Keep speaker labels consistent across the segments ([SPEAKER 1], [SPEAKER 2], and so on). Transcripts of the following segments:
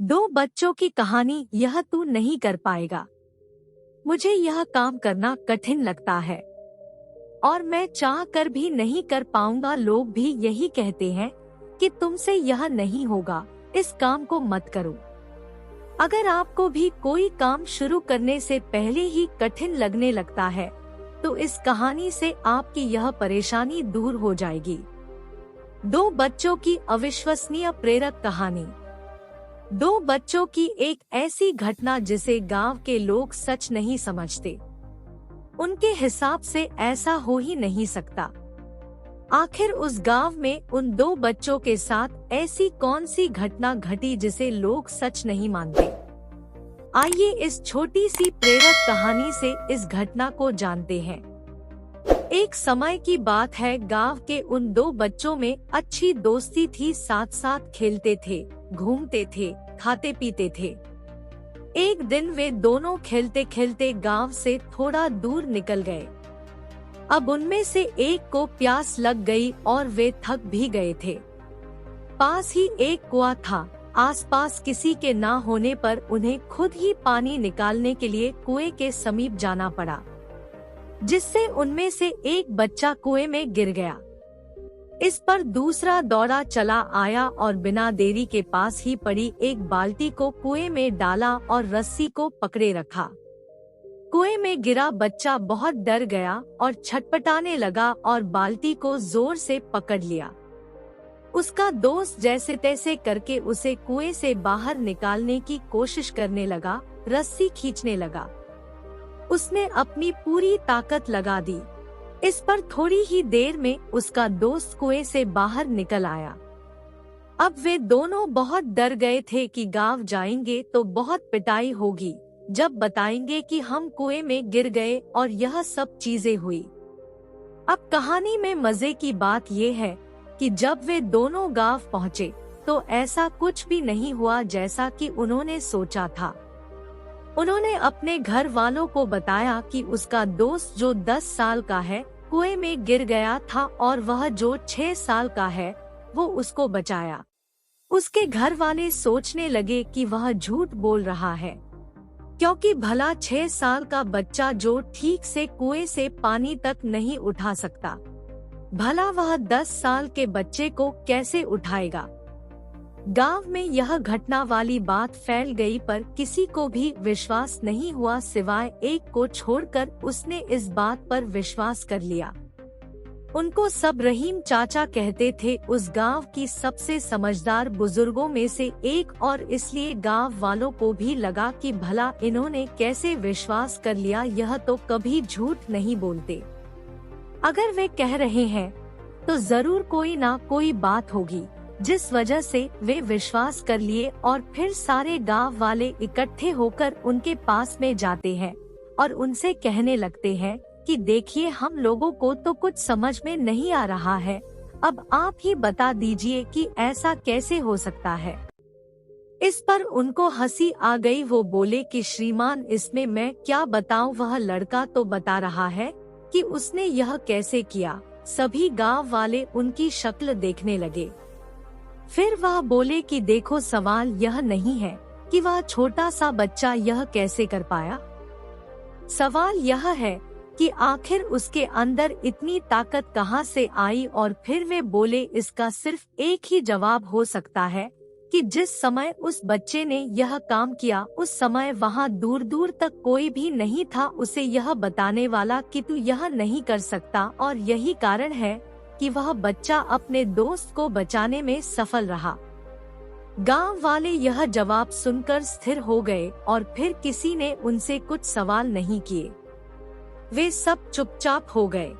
[SPEAKER 1] दो बच्चों की कहानी। यह तू नहीं कर पाएगा। मुझे यह काम करना कठिन लगता है और मैं चाह कर भी नहीं कर पाऊंगा। लोग भी यही कहते हैं कि तुमसे यह नहीं होगा, इस काम को मत करो। अगर आपको भी कोई काम शुरू करने से पहले ही कठिन लगने लगता है तो इस कहानी से आपकी यह परेशानी दूर हो जाएगी। दो बच्चों की अविश्वसनीय प्रेरक कहानी। दो बच्चों की एक ऐसी घटना जिसे गांव के लोग सच नहीं समझते। उनके हिसाब से ऐसा हो ही नहीं सकता। आखिर उस गांव में उन दो बच्चों के साथ ऐसी कौन सी घटना घटी जिसे लोग सच नहीं मानते। आइए इस छोटी सी प्रेरक कहानी से इस घटना को जानते हैं। एक समय की बात है, गांव के उन दो बच्चों में अच्छी दोस्ती थी। साथ साथ खेलते थे, घूमते थे, खाते पीते थे। एक दिन वे दोनों खेलते खेलते गांव से थोड़ा दूर निकल गए। अब उनमें से एक को प्यास लग गई और वे थक भी गए थे। पास ही एक कुआं था। आसपास किसी के ना होने पर उन्हें खुद ही पानी निकालने के लिए कुएं के समीप जाना पड़ा, जिससे उनमें से एक बच्चा कुएं में गिर गया। इस पर दूसरा दौड़ा चला आया और बिना देरी के पास ही पड़ी एक बाल्टी को कुएं में डाला और रस्सी को पकड़े रखा। कुएं में गिरा बच्चा बहुत डर गया और छटपटाने लगा और बाल्टी को जोर से पकड़ लिया। उसका दोस्त जैसे तैसे करके उसे कुएं से बाहर निकालने की कोशिश करने लगा, रस्सी खींचने लगा। उसने अपनी पूरी ताकत लगा दी। इस पर थोड़ी ही देर में उसका दोस्त कुएं से बाहर निकल आया। अब वे दोनों बहुत डर गए थे कि गांव जाएंगे तो बहुत पिटाई होगी जब बताएंगे कि हम कुएं में गिर गए और यह सब चीजें हुई। अब कहानी में मजे की बात ये है कि जब वे दोनों गांव पहुँचे तो ऐसा कुछ भी नहीं हुआ जैसा कि उन्होंने सोचा था। उन्होंने अपने घर वालों को बताया कि उसका दोस्त जो 10 साल का है कुएं में गिर गया था और वह जो 6 साल का है वो उसको बचाया। उसके घर वाले सोचने लगे कि वह झूठ बोल रहा है, क्योंकि भला 6 साल का बच्चा जो ठीक से कुएं से पानी तक नहीं उठा सकता, भला वह 10 साल के बच्चे को कैसे उठाएगा। गांव में यह घटना वाली बात फैल गई पर किसी को भी विश्वास नहीं हुआ सिवाय एक को छोड़कर। उसने इस बात पर विश्वास कर लिया। उनको सब रहीम चाचा कहते थे, उस गांव की सबसे समझदार बुजुर्गों में से एक, और इसलिए गांव वालों को भी लगा कि भला इन्होंने कैसे विश्वास कर लिया, यह तो कभी झूठ नहीं बोलते। अगर वे कह रहे हैं तो जरूर कोई ना कोई बात होगी जिस वजह से वे विश्वास कर लिए। और फिर सारे गांव वाले इकट्ठे होकर उनके पास में जाते हैं और उनसे कहने लगते हैं कि देखिए, हम लोगों को तो कुछ समझ में नहीं आ रहा है, अब आप ही बता दीजिए कि ऐसा कैसे हो सकता है। इस पर उनको हंसी आ गई। वो बोले कि श्रीमान, इसमें मैं क्या बताऊं, वह लड़का तो बता रहा है कि उसने यह कैसे किया। सभी गांव वाले उनकी शक्ल देखने लगे। फिर वह बोले कि देखो, सवाल यह नहीं है कि वह छोटा सा बच्चा यह कैसे कर पाया। सवाल यह है कि आखिर उसके अंदर इतनी ताकत कहां से आई। और फिर वे बोले, इसका सिर्फ एक ही जवाब हो सकता है कि जिस समय उस बच्चे ने यह काम किया उस समय वहां दूर दूर तक कोई भी नहीं था उसे यह बताने वाला कि तू यह नहीं कर सकता, और यही कारण है कि वह बच्चा अपने दोस्त को बचाने में सफल रहा। गांव वाले यह जवाब सुनकर स्थिर हो गए और फिर किसी ने उनसे कुछ सवाल नहीं किए। वे सब चुपचाप हो गए।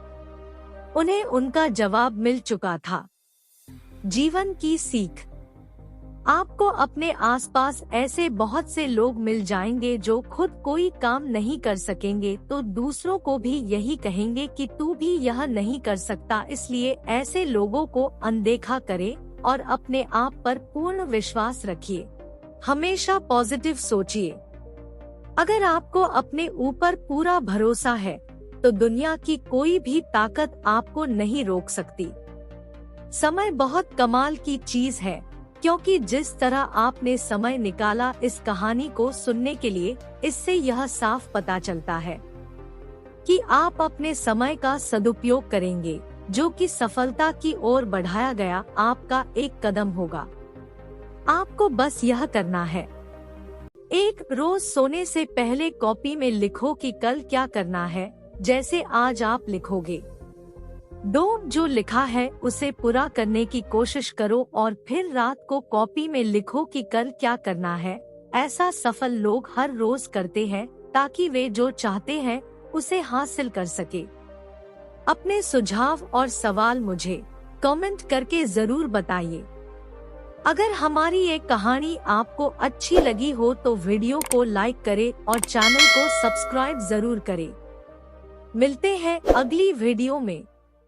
[SPEAKER 1] उन्हें उनका जवाब मिल चुका था। जीवन की सीख। आपको अपने आसपास ऐसे बहुत से लोग मिल जाएंगे जो खुद कोई काम नहीं कर सकेंगे तो दूसरों को भी यही कहेंगे कि तू भी यह नहीं कर सकता। इसलिए ऐसे लोगों को अनदेखा करें और अपने आप पर पूर्ण विश्वास रखिए। हमेशा पॉजिटिव सोचिए। अगर आपको अपने ऊपर पूरा भरोसा है तो दुनिया की कोई भी ताकत आपको नहीं रोक सकती। समय बहुत कमाल की चीज है, क्योंकि जिस तरह आपने समय निकाला इस कहानी को सुनने के लिए, इससे यह साफ पता चलता है कि आप अपने समय का सदुपयोग करेंगे, जो कि सफलता की ओर बढ़ाया गया आपका एक कदम होगा। आपको बस यह करना है, एक रोज सोने से पहले कॉपी में लिखो कि कल क्या करना है, जैसे आज आप लिखोगे। जो लिखा है उसे पूरा करने की कोशिश करो और फिर रात को कॉपी में लिखो कि कल क्या करना है। ऐसा सफल लोग हर रोज करते हैं ताकि वे जो चाहते हैं उसे हासिल कर सके। अपने सुझाव और सवाल मुझे कमेंट करके जरूर बताइए। अगर हमारी ये कहानी आपको अच्छी लगी हो तो वीडियो को लाइक करें और चैनल को सब्सक्राइब जरूर करें। मिलते हैं अगली वीडियो में।